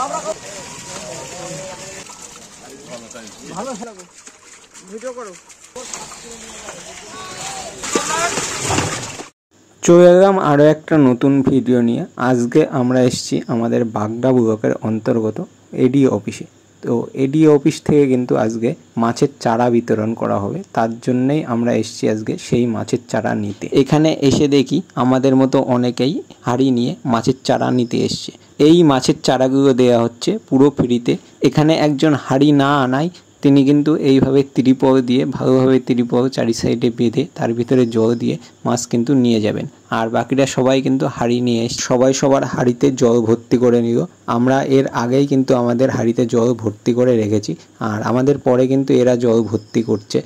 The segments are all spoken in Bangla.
ভালো থাকো, ভিডিও করো। চলে এলাম আরও একটা নতুন ভিডিও নিয়ে। আজকে আমরা এসেছি আমাদের বাগদা ব্লকের অন্তর্গত এডি অফিসে। তো এডি অফিস থেকে কিন্তু আজকে মাছের চারা বিতরণ করা হবে, তার জন্যই আমরা এসেছি আজকে সেই মাছের চারা নিতে। এখানে এসে দেখি আমাদের মতো অনেকেই হাঁড়ি নিয়ে মাছের চারা নিতে এসছে। এই মাছের চারাগুলো দেওয়া হচ্ছে পুরো ফ্রিতে। এখানে একজন হাঁড়ি না আনায় তিনি কিন্তু এইভাবে ত্রিপল দিয়ে ভালোভাবে ত্রিপল চারি সাইডে বেঁধে তার ভিতরে জল দিয়ে মাছ কিন্তু নিয়ে যাবেন। আর বাকিরা সবাই কিন্তু হাঁড়ি নিয়ে এসে সবাই সবার হাঁড়িতে জল ভর্তি করে নিল। আমরা এর আগেই কিন্তু আমাদের হাঁড়িতে জল ভর্তি করে রেখেছি, আর আমাদের পরে কিন্তু এরা জল ভর্তি করছে।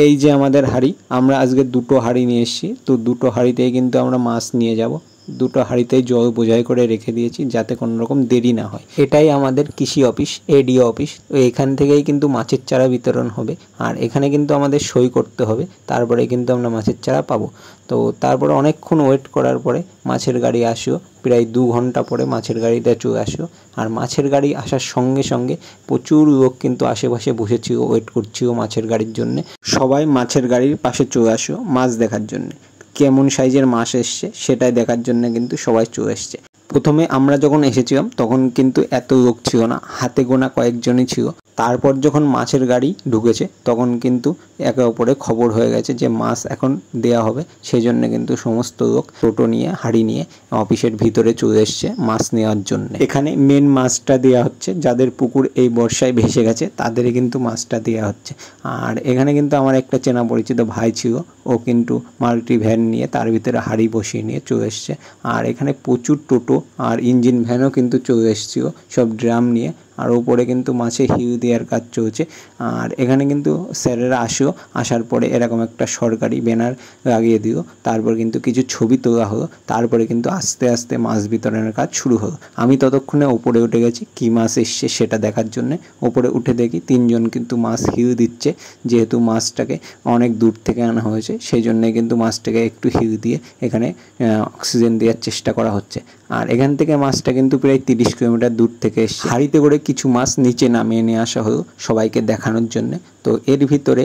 এই যে আমাদের হাঁড়ি, আমরা আজকে দুটো হাঁড়ি নিয়ে এসেছি। তো দুটো হাঁড়িতেই কিন্তু আমরা মাছ নিয়ে যাব। দুটো হাঁড়িতেই জল বোঝাই করে রেখে দিয়েছি যাতে কোনো রকম দেরি না হয়। এটাই আমাদের কৃষি অফিস, এডিও অফিস। তো এখান থেকেই কিন্তু মাছের চারা বিতরণ হবে, আর এখানে কিন্তু আমাদের সই করতে হবে, তারপরে কিন্তু আমরা মাছের চারা পাবো। তো তারপরে অনেকক্ষণ ওয়েট করার পরে মাছের গাড়ি আসলো। প্রায় 2 ঘন্টা পরে মাছের গাড়িটা চলে আসলো। আর মাছের গাড়ি আসার সঙ্গে সঙ্গে প্রচুর লোক কিন্তু আশেপাশে বসেছিল, ওয়েট করছিল মাছের গাড়ির জন্য। সবাই মাছের গাড়ির পাশে চলে আসলো মাছ দেখার জন্য। কেমন সাইজের মাছ এসছে সেটাই দেখার জন্য কিন্তু সবাই চলে এসছে। প্রথমে আমরা যখন এসেছিলাম তখন কিন্তু এত লোক ছিল না, হাতে গোনা কয়েকজনই ছিল। তারপর যখন মাছের গাড়ি ঢুকেছে তখন কিন্তু একে অপরে খবর হয়ে গেছে যে মাছ এখন দেয়া হবে। সেই জন্য কিন্তু সমস্ত লোক টোটো নিয়ে হাঁড়ি নিয়ে অফিসের ভিতরে চলে এসছে মাছ নেওয়ার জন্য। এখানে মেন মাছটা দেওয়া হচ্ছে, যাদের পুকুর এই বর্ষায় ভেসে গেছে তাদেরই কিন্তু মাছটা দেওয়া হচ্ছে। আর এখানে কিন্তু আমার একটা চেনা পরিচিত ভাই ছিল, ও কিন্তু মাল্টি ভ্যান নিয়ে তার ভিতরে হাঁড়ি বসিয়ে নিয়ে চলে এসছে। আর এখানে প্রচুর টোটো আর ইঞ্জিন ভ্যানও কিন্তু চলে এসেছিল সব ড্রাম নিয়ে। আর উপরে কিন্তু মাছে হিউ দেওয়ার কাজ চলছে। আর এখানে কিন্তু স্যারেরা আসার পরে এরকম একটা সরকারি ব্যানার লাগিয়ে দিল। তারপর কিন্তু কিছু ছবি তোলা হলো। তারপরে কিন্তু আস্তে আস্তে মাছ বিতরণের কাজ শুরু হলো। আমি ততক্ষণে ওপরে উঠে গেছি কী মাছ এসছে সেটা দেখার জন্যে। ওপরে উঠে দেখি 3 জন কিন্তু মাছ হিউ দিচ্ছে। যেহেতু মাছটাকে অনেক দূর থেকে আনা হয়েছে সেই জন্যে কিন্তু মাছটাকে একটু হিউ দিয়ে এখানে অক্সিজেন দেওয়ার চেষ্টা করা হচ্ছে। আর এখান থেকে মাছটা কিন্তু প্রায় 30 কিলোমিটার দূর থেকে এসছে। হাঁড়িতে করে কিছু মাছ নিচে নামিয়ে নিয়ে আসা হলো সবাইকে দেখানোর জন্য। তো এর ভিতরে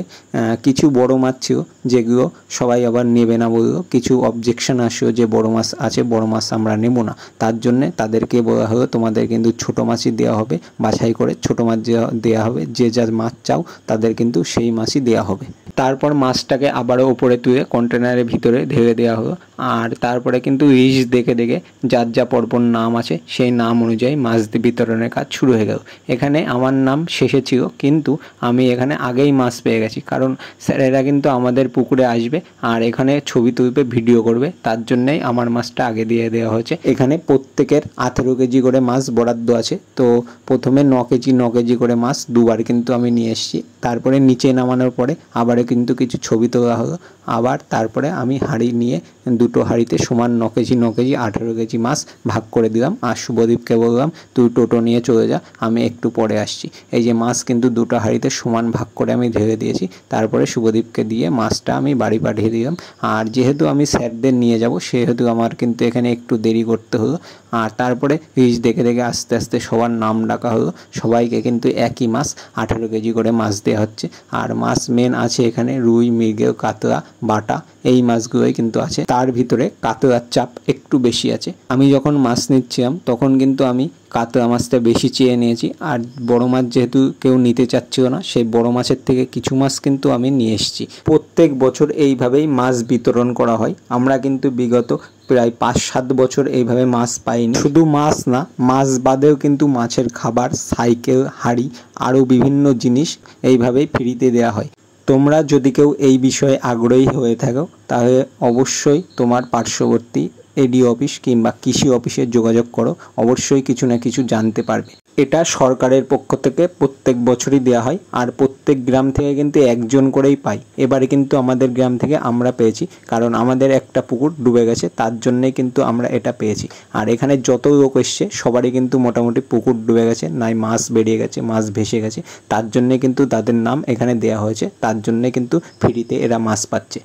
কিছু বড় মাছ ছিল যেগুলো সবাই আবার নেবে না বললো। কিছু অবজেকশন আসলো যে বড় মাছ আছে, বড় মাছ আমরা নেব না। তার জন্যে তাদেরকে বলা হলো তোমাদের কিন্তু ছোট মাছই দেওয়া হবে, বাছাই করে ছোট মাছ দেওয়া হবে। যে যা মাছ চাও তাদের কিন্তু সেই মাছই দেওয়া হবে। তারপর মাছটাকে আবারও উপরে তুলে কন্টেনারের ভিতরে ঢেলে দেওয়া হলো। আর তারপরে কিন্তু লিস্ট দেখে দেখে যার যা পরপর নাম আছে সেই নাম অনুযায়ী মাছ বিতরণের কাজ শুরু হয়ে গেল। এখানে আমার নাম শেষে ছিল, কিন্তু আমি এখানে আগেই মাছ পেয়ে গেছি, কারণ স্যারেরা কিন্তু আমাদের পুকুরে আসবে আর এখানে ছবি তুলবে, ভিডিও করবে, তার জন্যই আমার মাছটা আগে দিয়ে দেওয়া হয়েছে। এখানে প্রত্যেকের 18 কেজি করে মাছ বরাদ্দ আছে। তো প্রথমে 9 কেজি করে মাছ দুবার কিন্তু আমি নিয়ে এসেছি। তারপরে নিচে নামানোর পরে আবারও কিন্তু কিছু ছবি তোলা হলো। আবার তারপরে আমি হাঁড়ি নিয়ে দুটো হাঁড়িতে সমান 9 কেজি 18 কেজি মাছ ভাগ করে দিলাম। আর শুভদীপকে বললাম তুই টোটো নিয়ে চলে যা, আমি একটু পরে আসছি। এই যে মাছ কিন্তু দুটো হাঁড়িতে সমান ভাগ করে আমি ঢেলে দিয়েছি। তারপরে শুভদীপকে দিয়ে মাছটা আমি বাড়ি পাঠিয়ে দিলাম। আর যেহেতু আমি স্যারদের নিয়ে যাব সেহেতু আমার কিন্তু এখানে একটু দেরি করতে হলো। আর তারপরে লিস্ট দেখে দেখে আস্তে আস্তে সবার নাম ডাকা হলো। সবাইকে কিন্তু একই মাছ 18 কেজি করে মাছ দেওয়া হচ্ছে। আর মাছ মেন আছে এখানে রুই, মৃগেল, কাতলা, বাটা, এই মাছগুলোই কিন্তু আছে। তার ভিতরে কাতলার চাপ একটু বেশি আছে। আমি যখন মাছ নিচ্ছিলাম তখন কিন্তু আমি কাতলা মাছটা বেশি চেয়ে নিয়েছি। আর বড় মাছ যেহেতু কেউ নিতে চাচ্ছিল না, সেই বড় মাছের থেকে কিছু মাছ কিন্তু আমি নিয়ে এসেছি। প্রত্যেক বছর এইভাবেই মাছ বিতরণ করা হয়। আমরা কিন্তু বিগত প্রায় 5-7 বছর এইভাবে মাছ পাইনি। শুধু মাছ না, মাছ বাদেও কিন্তু মাছের খাবার, সাইকেল, হাঁড়ি, আরও বিভিন্ন জিনিস এইভাবেই ফ্রিতে দেওয়া হয়। তোমরা যদি কেউ এই বিষয়ে আগ্রহী হয়ে থাকো তাহলে অবশ্যই তোমার পার্শ্ববর্তী এডি অফিস কিংবা কৃষি অফিসে যোগাযোগ করো, অবশ্যই কিছু না কিছু জানতে পারবে। এটা সরকারের পক্ষ থেকে প্রত্যেক বছরই দেওয়া হয়। আর প্রত্যেক গ্রাম থেকে কিন্তু একজন করেই পাই। এবারে কিন্তু আমাদের গ্রাম থেকে আমরা পেয়েছি, কারণ আমাদের একটা পুকুর ডুবে গেছে, তার জন্যই কিন্তু আমরা এটা পেয়েছি। আর এখানে যত লোক এসছে সবারই কিন্তু মোটামুটি পুকুর ডুবে গেছে, নাই মাছ বেরিয়ে গেছে, মাছ ভেসে গেছে, তার জন্যে কিন্তু তাদের নাম এখানে দেওয়া হয়েছে। তার জন্যে কিন্তু ফ্রিতে এরা মাছ পাচ্ছে।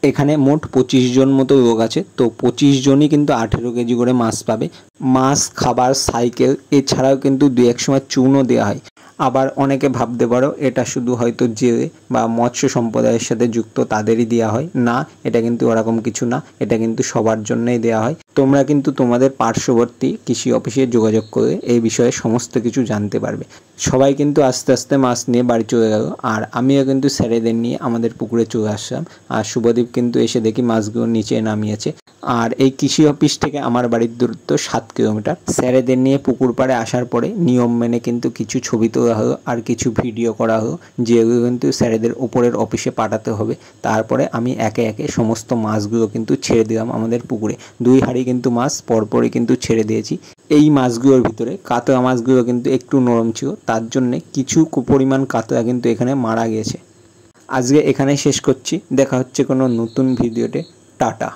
এখানে মোট 25 জন মতো লোক আছে, তো 25 জনই কিন্তু 18 কেজি করে মাছ পাবে। মাছ, খাবার, সাইকেল এছাড়াও কিন্তু দু এক সময় চুনও দেওয়া হয়। আবার অনেকে ভাবতে পারো এটা শুধু হয়তো জেলে বা মৎস্য সম্প্রদায়ের সাথে যুক্ত তাদেরই দেওয়া হয়, না, এটা কিন্তু ওরকম কিছু না, এটা কিন্তু সবার জন্যই দেওয়া হয়। তোমরা কিন্তু তোমাদের পার্শ্ববর্তী কৃষি অফিসে যোগাযোগ করে এই বিষয়ে সমস্ত কিছু জানতে পারবে। সবাই কিন্তু আস্তে আস্তে মাছ নিয়ে বাড়ি চলে গেল, আর আমিও কিন্তু স্যারেদের নিয়ে আমাদের পুকুরে চলে আসলাম। আর শুভদীপ কিন্তু এসে দেখি মাছগুলো নিচে নামিয়েছে। আর এই কৃষি অফিস থেকে আমার বাড়ির দূরত্ব 7 কিলোমিটার। স্যারেদের নিয়ে পুকুর পাড়ে আসার পরে নিয়ম মেনে কিন্তু কিছু ছবি তোলা হলো আর কিছু ভিডিও করা হলো, যেগুলো কিন্তু স্যারেদের উপরের অফিসে পাঠাতে হবে। তারপরে আমি একে একে সমস্ত মাছগুলো কিন্তু ছেড়ে দিলাম আমাদের পুকুরে। 2 হাঁড়ি কিন্তু মাছ পরপরই কিন্তু ছেড়ে দিয়েছি। এই মাছগুলোর ভিতরে কাতলা মাছগুলো কিন্তু একটু নরম ছিল, তার জন্যে কিছু পরিমাণ কাতলা কিন্তু এখানে মারা গেছে। আজকে এখানে শেষ করছি, দেখা হচ্ছে কোনো নতুন ভিডিওতে। টাটা।